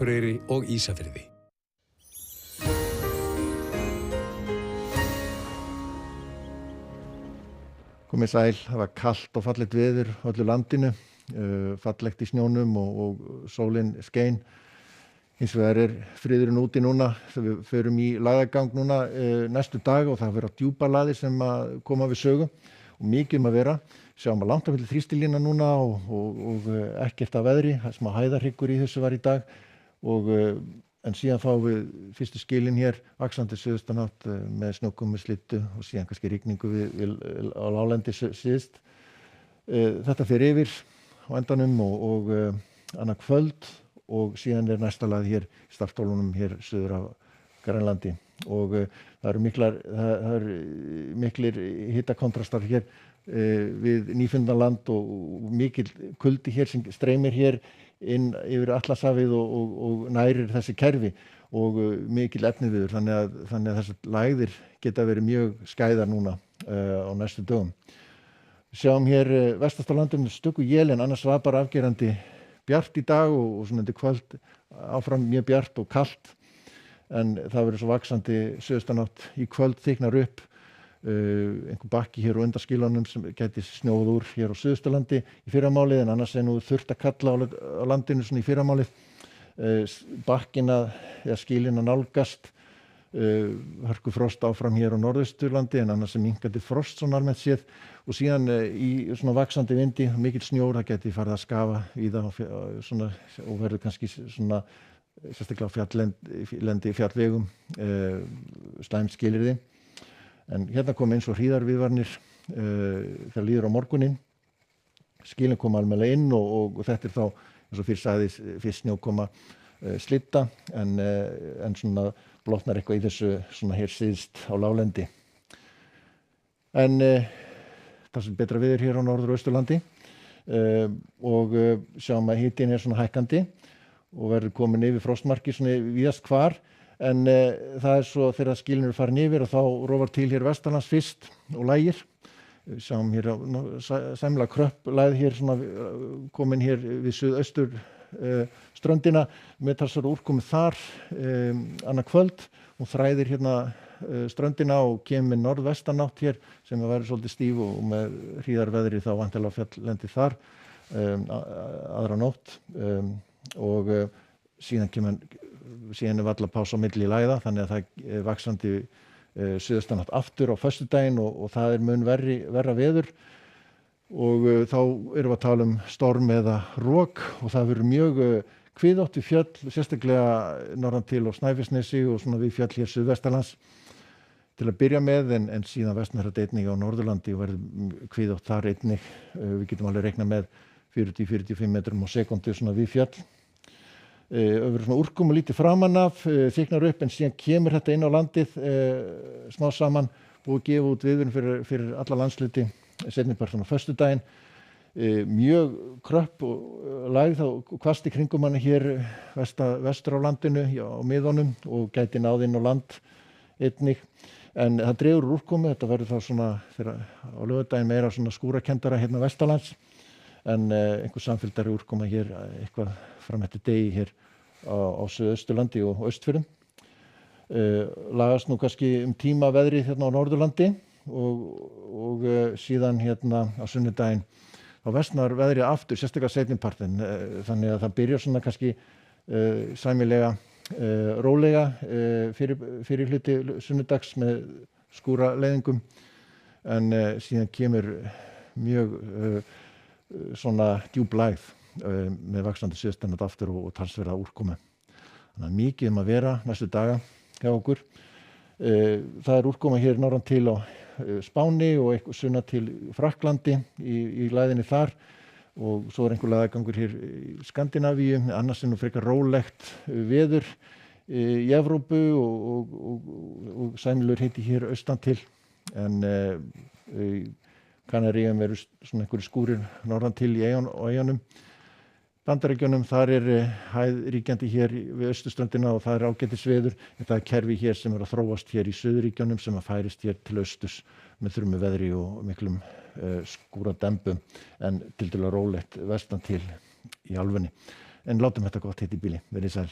Akureyri og Ísafirði. Komið sæl, það var kalt og fallegt veður á öllu landinu, fallegt í snjónum og sólin skein. Hins vegar friðurinn úti núna, þegar við förum í lagagang núna næstu dag og það verða djúpalaðir sem að koma við sögu og mikið að vera. Sjáum að langt á milli þrýstilína núna og ekkert af veðri, það sem að hæðarhryggur í þessu var í dag en síðan fáum við fyrstu skilin hér, vaxandi suðaustanátt með snjókomu, slyddu og síðan kannski rigningu á láglendi síðst. Þetta fer yfir á endanum og annað kvöld og síðan næsta lag hér í starftólunum hér suður af Grænlandi og það eru miklir hitakontrastar hér við Nýfundnaland og mikil kuldi hér sem streymir hér inn yfir Atlantshafið og nærir þessi kerfi og mikil efniviður þannig að þessar lægðir geta verið mjög skæðar núna á næstu dögum. Við sjáum hér vestast á landinu stöku él en annars var bara afgerandi bjart í dag og svona undir kvöld áfram mjög bjart og kalt en það verður svo vaxandi suðaustanátt í kvöld þyknar upp einhver bakki hér og undan skilunum sem gæti snjóð úr hér á Suðausturlandi í fyrramálið en annars nú þurft að kalla á landinu svona í fyrramálið bakkina eða skilin að nálgast hörku frost áfram hér á Norðausturlandi en annars minnkandi frost svona almennt séð og síðan í svona vaxandi vindi mikill snjór, það gæti farið að skafa víða svona og verður kannski svona sérstaklega á fjallvegum slæmt skilyrði. En hérna kom eins og hríðarviðvarnir þegar líður á morguninn. Skilin koma almennilega inn og þetta þá, eins og fyrst snjókoma slydda en svona blotnar eitthvað í þessu svona hér síðst á láglendi. En það sem betra veður hér á Norður- og Austurlandi og sjáum að hitinn svona hækkandi og verður komin yfir frostmarki svona víðast hvar. En það svo þegar skilin eru farin yfir og þá rofar til hér vestanlands fyrst og lægir. Við sjáum hér sæmilega kröpp lægð hér svona komin hér við suðaustur ströndina með talsverða úrkomu þar annað kvöld og þræðir hérna ströndina og kemur með norðvestanátt hér sem verður svolítið stíf og með hríðarveðri þá væntanlega fjalllendi þar aðra nótt og síðan varla pása á milli lægða þannig að það vaxandi suðaustanátt aftur á föstudaginn og það mun verra veður og þá erum við að tala um storm eða rok og það verður mjög kviðótt við fjöll sérstaklega norðan til á Snæfellsnesi og svona við fjöll hér suðvestanlands til að byrja með en síðan vestanverðu einnig á Norðurlandi og verður kviðótt þar einnig við getum alveg reiknað með 40-45 metrum á sekúndu svona við fjöll verður svona úrkomu lítið framan af þyknar upp en síðan kemur þetta inn á landið smá saman og gefa út viðvörun fyrir alla landshluti seinnipartinn á föstudaginn mjög kröpp og lægð og hvasst í kringum hana hér vestur á landinu á miðunum og gæti náð inn á land einnig en það dregur úr úrkomu þetta verður þá svona þegar á laugardaginn meira svona skúrakenndara hérna vestanlands en einhver samfelldari úrkoma hér eitthvað fram eftir degi hér á Suðausturlandi og Austfjörðum. Lagast nú kannski tíma veðrið hérna á Norðurlandi og síðan hérna á sunnudaginn á versnar veðrið aftur, sérstaklega seinnipartinn þannig að það byrjar svona kannski sæmilega rólega fyrir hluti sunnudags með skúraleiðingum en síðan kemur mjög svona djúp lægð með vaxandi suðaustanátt aftur og talsverða úrkomu. Þannig að mikið að vera næstu daga hjá okkur. Það úrkoma hér norðan til á Spáni og eitthvað sunnan til Frakklandi í læðinni þar og svo einhver læðagangur hér í Skandinavíu, annars nú frekar rólegt veður í Evrópu og sæmilegur hiti hér austan til en Kanaríum verður svona einhverjir skúrir norðan til í eyjunum. Bandaríkjunum þar hæð ríkjandi hér við austurströndina og það ágætis veður en það kerfi hér sem að þróast hér í suðurríkjunum sem að færist hér til austurs með þurmu veðri og miklum skúradembum en tiltölulega rólegt vestan til í álfunni. En látum þetta gott hitt í bíli. Verið sæl.